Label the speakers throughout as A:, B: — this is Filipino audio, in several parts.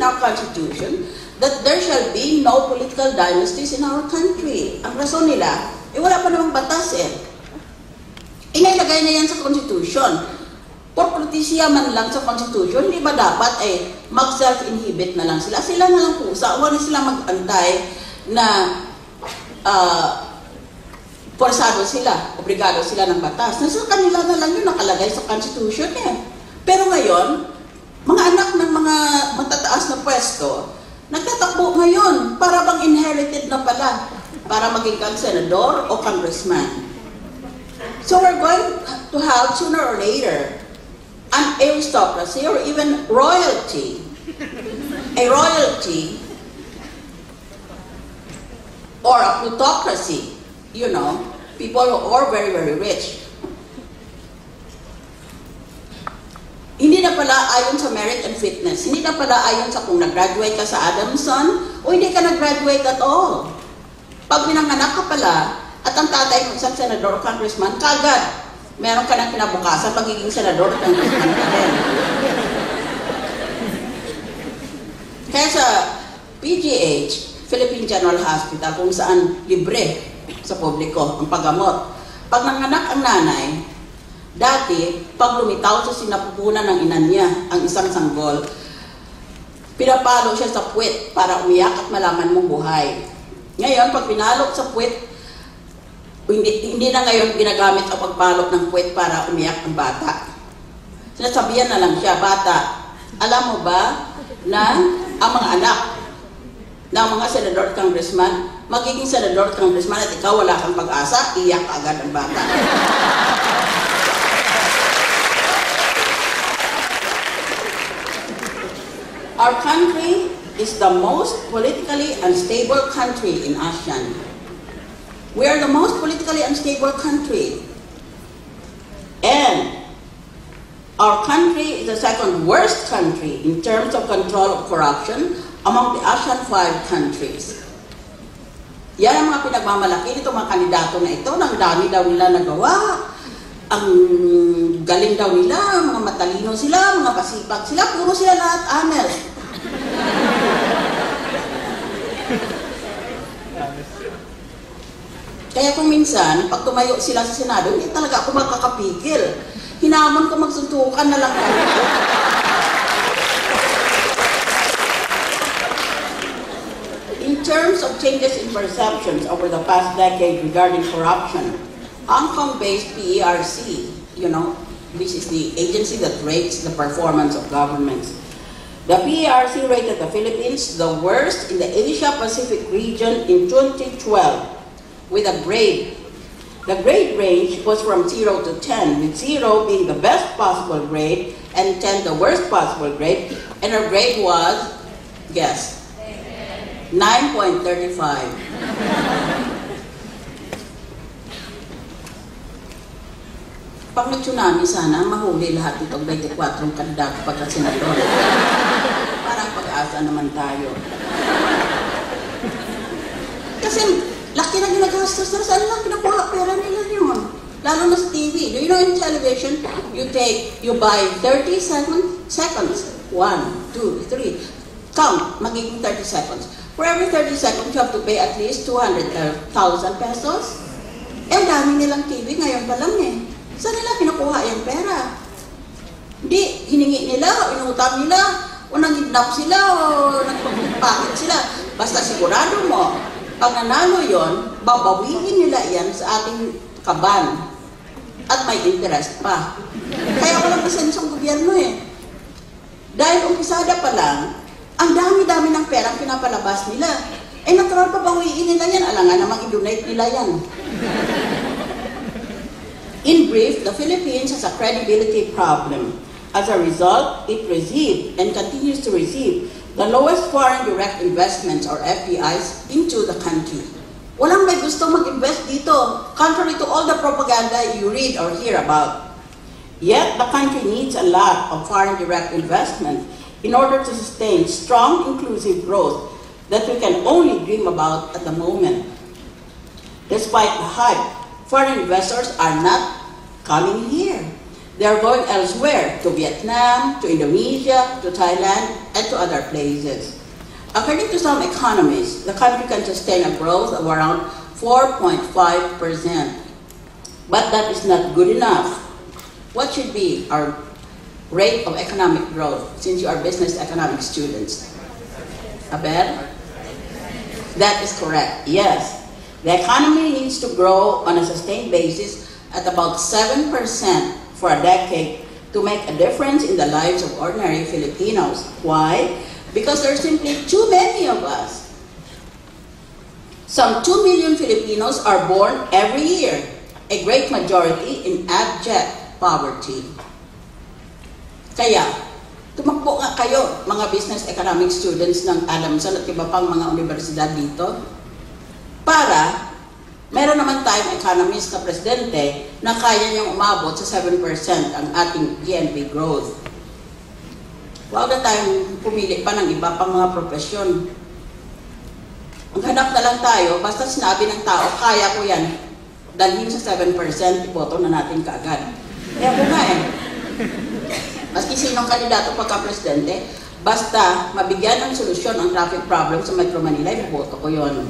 A: in our Constitution that there shall be no political dynasties in our country. Ang rason nila, wala pa namang batas eh. Inailagay na yan sa Constitution. Porprotisiya man lang sa Constitution, di ba dapat mag-self-inhibit na lang sila? Sila na lang pusa, huwag na sila mag-antay na forsado sila, obligado sila ng batas. Nasa kanila na lang yun nakalagay sa Constitution eh. Pero ngayon, mga anak ng mga matataas na pwesto, nagtatakbo ngayon para bang inherited na pala para maging senador o congressman. So we're going to have sooner or later an aristocracy or even royalty. A royalty or a plutocracy, you know, people who are very, very rich. Hindi na pala ayon sa merit and fitness. Hindi na pala ayon sa kung nag-graduate ka sa Adamson o hindi ka nag-graduate at all. Pag pinanganak ka pala at ang tatay mo isang senador o congressman, kagad meron ka ng kinabukasan pagiging senador o congressman ka rin. Kaya sa PGH, Philippine General Hospital, kung saan libre sa publiko ang paggamot. Pag nanganak ang nanay, dati, pag lumitaw sa sinapupunan ng ina niya, ang isang sanggol, pinapalo siya sa puwet para umiyak at malaman mong buhay. Ngayon, pag pinalok sa puwet, hindi na ngayon ginagamit ang pagpalok ng puwet para umiyak ang bata. Sinasabihan na lang siya, bata, alam mo ba na ang mga anak ng mga senador at congressman, magiging senador at congressman at ikaw wala kang pag-asa, iyak agad ang bata. Our country is the most politically unstable country in ASEAN. We are the most politically unstable country. And our country is the second worst country in terms of control of corruption among the ASEAN 5 countries. Yan ang mga pinagmamalaki nito mga kandidato na ito, nang dami daw nila nagawa, ang galing daw nila, mga matalino sila, mga pasipag sila, puro sila lahat honest. Kaya kung minsan, pag tumayo sila sa Senado, hindi talaga ako makakapigil. Hinamon ko magsuntukan na lang ako. In terms of changes in perceptions over the past decade regarding corruption, Hong Kong-based PERC, you know, which is the agency that rates the performance of governments, the PERC rated the Philippines the worst in the Asia-Pacific region in 2012 with a grade. The grade range was from 0 to 10, with 0 being the best possible grade and 10 the worst possible grade, and our grade was, guess, 9.35. Pag nag-tsunami sana, mahuli lahat itong 24 kandidato pagka-senador. Parang pag-asa naman tayo. Kasi laki na ginagastos na saan lang pinakuha pera nila yun. Lalo na sa TV. Do you know in television, you buy 30 seconds. 1, 2, 3. Count, magiging 30 seconds. For every 30 seconds, you have to pay at least 200,000 pesos. Eh, ang dami nilang TV ngayon pa lang eh. Saan nila kinukuha yung pera? Hindi, hiningi nila, o inutang nila, o nangidnap sila, o nagpapakit sila. Basta sigurado mo, pag nanalo yon, babawiin nila yan sa ating kaban. At may interest pa. Kaya walang pasensong gobyerno eh. Dahil umpisada pa lang, ang dami-dami ng perang pinapalabas nila. Eh, natural pa bawiin nila yan. Alangan namang i-donate nila yan. In brief, the Philippines has a credibility problem. As a result, it received and continues to receive the lowest foreign direct investments or FDIs into the country. Walang may gusto mag-invest dito, contrary to all the propaganda you read or hear about. Yet, the country needs a lot of foreign direct investment in order to sustain strong, inclusive growth that we can only dream about at the moment. Despite the hype, foreign investors are not coming here. They are going elsewhere, to Vietnam, to Indonesia, to Thailand, and to other places. According to some economists, the country can sustain a growth of around 4.5%. But that is not good enough. What should be our rate of economic growth, since you are business economics students? Abel? That is correct, yes. The economy needs to grow on a sustained basis at about 7% for a decade to make a difference in the lives of ordinary Filipinos. Why? Because there are simply too many of us. Some 2 million Filipinos are born every year, a great majority in abject poverty. Kaya, tumakbo nga kayo, mga business economic students ng Adamson at iba pang mga universidad dito, para meron naman tayong economist na presidente na kaya niyang umabot sa 7% ang ating GNP growth. Huwag na tayong pumili pa ng iba pang mga profesyon. Ang hanap na lang tayo, basta sinabi ng tao, kaya ko yan, dalhin sa 7%, iboto na natin kaagad. Kaya po nga eh. Maski sinong kandidato pagka-presidente, basta mabigyan ng solusyon ang traffic problem sa Metro Manila, iboto ko yon.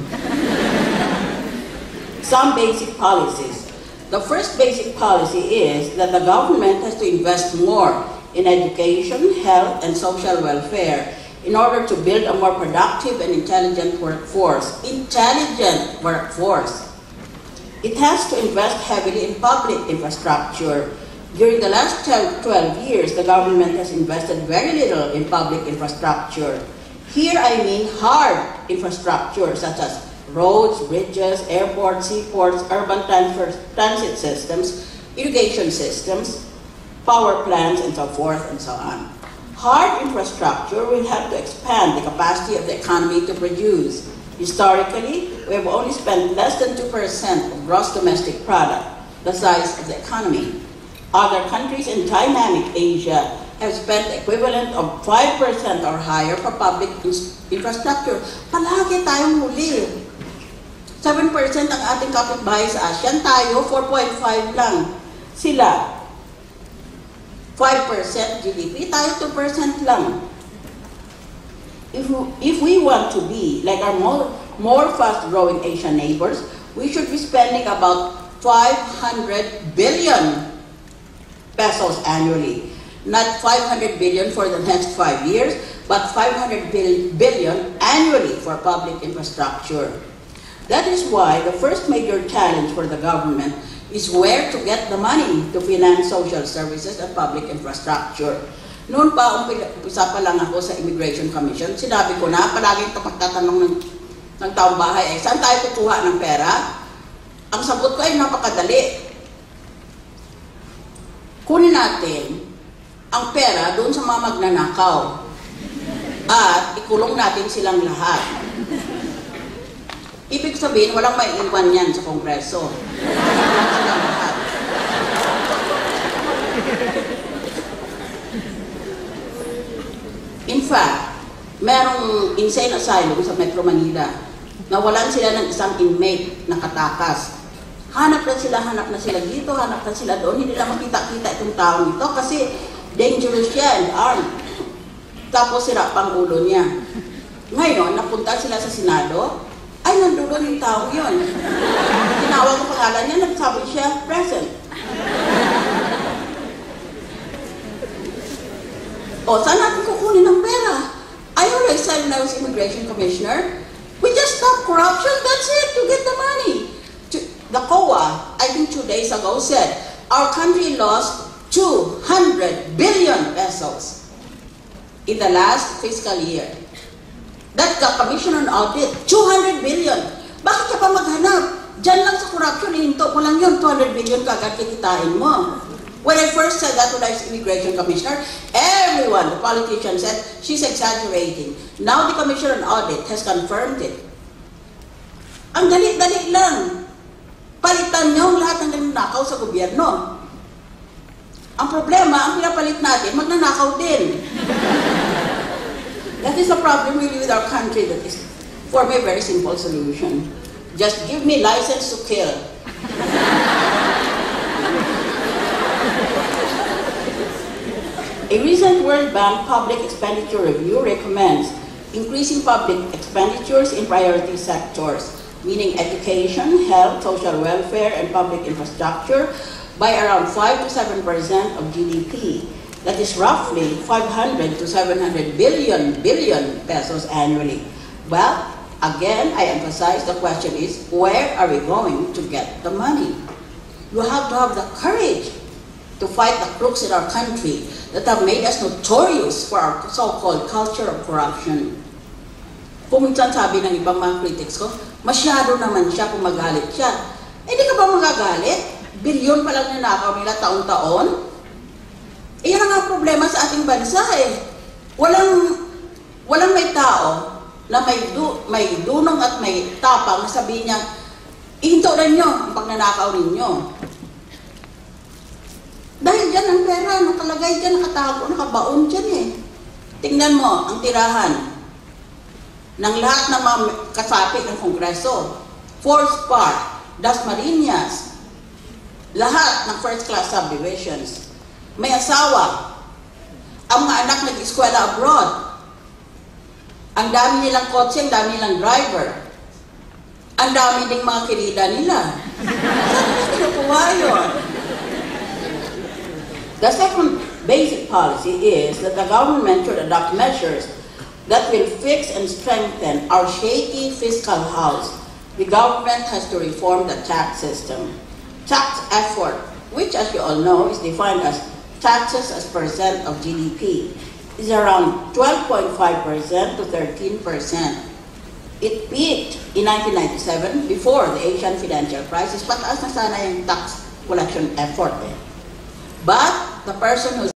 A: Some basic policies. The first basic policy is that the government has to invest more in education, health, and social welfare in order to build a more productive and intelligent workforce. Intelligent workforce. It has to invest heavily in public infrastructure. During the last 12 years, the government has invested very little in public infrastructure. Here I mean hard infrastructure such as roads, bridges, airports, seaports, urban transit systems, irrigation systems, power plants, and so forth and so on. Hard infrastructure will help to expand the capacity of the economy to produce. Historically, we have only spent less than 2% of gross domestic product, the size of the economy. Other countries in dynamic Asia have spent the equivalent of 5% or higher for public infrastructure. Palagi tayong huli. 7% ang ating kapitbahay sa ASEAN, tayo 4.5 lang. Sila 5% GDP, tayo 2% lang. If we want to be like our more fast-growing Asian neighbors, we should be spending about 500 billion pesos annually. Not 500 billion for the next 5 years, but 500 billion annually for public infrastructure. That is why the first major challenge for the government is where to get the money to finance social services and public infrastructure. Noon pa, umpisa pa lang ako sa Immigration Commission, sinabi ko na, palaging pagtatanong ng taong bahay, saan tayo kukuha ng pera? Ang sagot ko ay napakadali. Kunin natin ang pera doon sa mga magnanakaw at ikulong natin silang lahat. Ibig sabihin, walang maiiwan yan sa Kongreso. In fact, merong insane asylum sa Metro Manila. Nawalan sila ng isang inmate na katakas. Hanap na sila dito, hanap na sila doon. Hindi na makita-kita itong taong ito kasi dangerous siya and armed. Tapos sira pang ulo niya. Ngayon, napunta sila sa Senado, ay nandoon yung tao yun. Tinawag ang pangalan niya, nagsabi siya, present. O, saan natin kukunin ng pera? I always said when I was Immigration Commissioner, we just stop corruption, that's it, you get the money. The COA, I think 2 days ago, said, our country lost 200 billion pesos in the last fiscal year. That's the Commission on Audit, 200 billion. Bakit ka pa maghanap? Diyan lang sa corruption, ihinto mo lang yun, 200 billion kagad kikitain mo. When I first said that when I was Immigration Commissioner, everyone, the politicians said, she's exaggerating. Now the Commission on Audit has confirmed it. Ang dali-dali lang. Palitan niyo lahat ng nagnanakaw sa gobyerno. Ang problema, ang pinapalit natin, magnanakaw din. That is the problem really with our country. That is, for me, a very simple solution. Just give me license to kill. A recent World Bank Public Expenditure Review recommends increasing public expenditures in priority sectors, meaning education, health, social welfare, and public infrastructure by around 5 to 7% of GDP. That is roughly 500 to 700 billion pesos annually. Well, again, I emphasize the question is, where are we going to get the money? You have to have the courage to fight the crooks in our country that have made us notorious for our so-called culture of corruption. Kung minsan sabi ng ibang mga critics ko, masyado naman siya kung magalit siya. Eh di ka ba magagalit? Bilyon pa lang ninakaw nila taon-taon? Eh yan ang problema sa ating bansa eh. Walang may tao na may dunong at may tapang na sabihin niya, ihinto rin nyo ang pagnanakaw ninyo. Dahil dyan ang pera, nakalagay dyan, nakatago, nakabaon dyan eh. Tingnan mo ang tirahan ng lahat ng mga kasapi ng Kongreso. Forest Park, Dasmariñas, lahat ng first-class subdivisions. May asawa. Ang mga anak nag-eskwela abroad. Ang dami nilang kotse, ang dami nilang driver. Ang dami ding mga kirida nila. Saan nila kinukuha yun? The second basic policy is that the government should adopt measures that will fix and strengthen our shaky fiscal house. The government has to reform the tax system. Tax effort, which as you all know is defined as taxes as percent of GDP, is around 12.5% to 13%. It peaked in 1997 before the Asian financial crisis. Pataas na sana yung tax collection effort eh. But the person who's